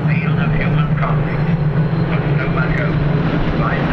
field of human conflict, but no matter by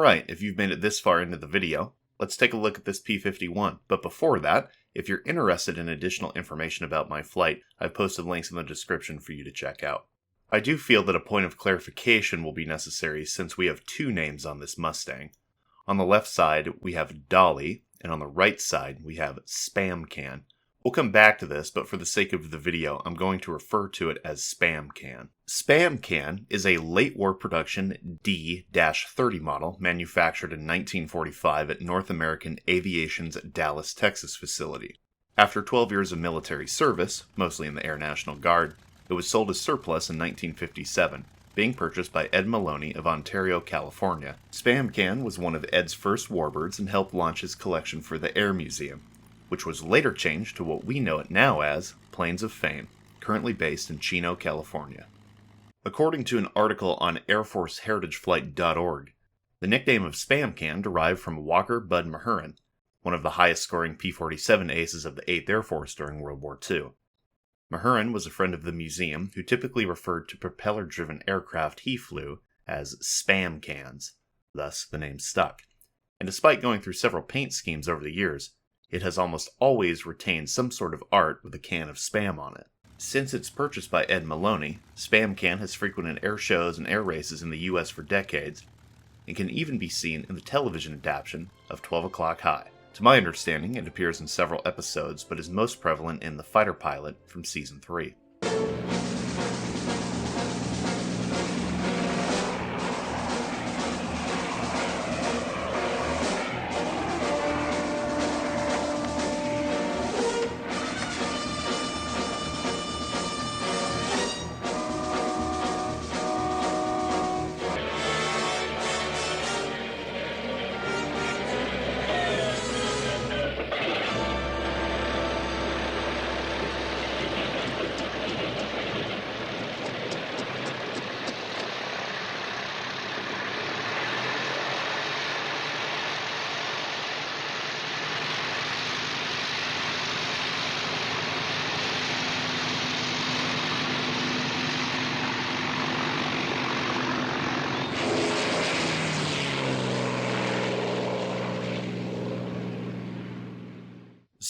Alright, if you've made it this far into the video, let's take a look at this P-51. But before that, if you're interested in additional information about my flight, I've posted links in the description for you to check out. I do feel that a point of clarification will be necessary since we have two names on this Mustang. On the left side, we have Dolly, and on the right side, we have Spam Can. We'll come back to this, but for the sake of the video, I'm going to refer to it as Spam Can. Spam Can is a late war production D-30 model manufactured in 1945 at North American Aviation's Dallas, Texas facility. After 12 years of military service, mostly in the Air National Guard, it was sold as surplus in 1957, being purchased by Ed Maloney of Ontario, California. Spam Can was one of Ed's first warbirds and helped launch his collection for the Air Museum, which was later changed to what we know it now as Planes of Fame, currently based in Chino, California. According to an article on AirForceHeritageFlight.org, the nickname of Spam Can derived from Walker Bud Mahurin, one of the highest-scoring P-47 aces of the 8th Air Force during World War II. Mahurin was a friend of the museum who typically referred to propeller-driven aircraft he flew as Spam Cans, thus the name stuck. And despite going through several paint schemes over the years, it has almost always retained some sort of art with a can of Spam on it. Since its purchase by Ed Maloney, Spam Can has frequented air shows and air races in the US for decades, and can even be seen in the television adaptation of 12 O'Clock High. To my understanding, it appears in several episodes, but is most prevalent in The Fighter Pilot from Season 3.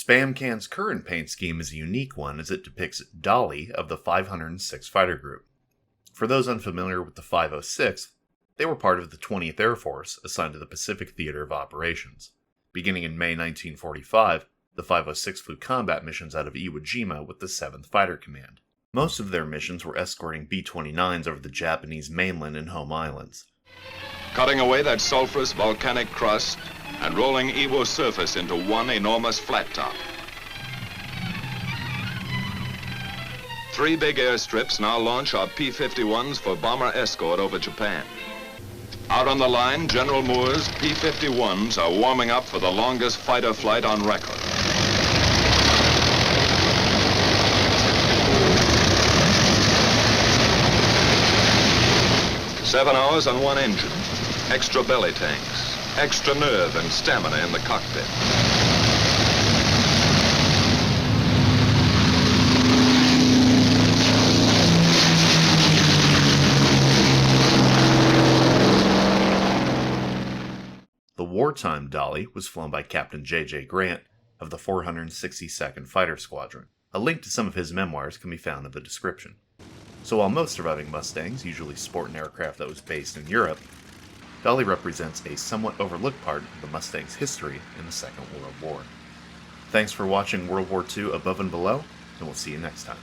Spam Can's current paint scheme is a unique one as it depicts Dolly of the 506 Fighter Group. For those unfamiliar with the 506, they were part of the 20th Air Force assigned to the Pacific Theater of Operations. Beginning in May 1945, the 506 flew combat missions out of Iwo Jima with the 7th Fighter Command. Most of their missions were escorting B-29s over the Japanese mainland and home islands, cutting away that sulfurous volcanic crust and rolling Iwo's surface into one enormous flat top. 3 big airstrips now launch our P-51s for bomber escort over Japan. Out on the line, General Moore's P-51s are warming up for the longest fighter flight on record. Seven hours on one engine, extra belly tanks, extra nerve and stamina in the cockpit. The wartime Dolly was flown by Captain J.J. Grant of the 462nd Fighter Squadron. A link to some of his memoirs can be found in the description. So while most surviving Mustangs usually sport an aircraft that was based in Europe, Dolly represents a somewhat overlooked part of the Mustang's history in the Second World War. Thanks for watching World War II Above and Below, and we'll see you next time.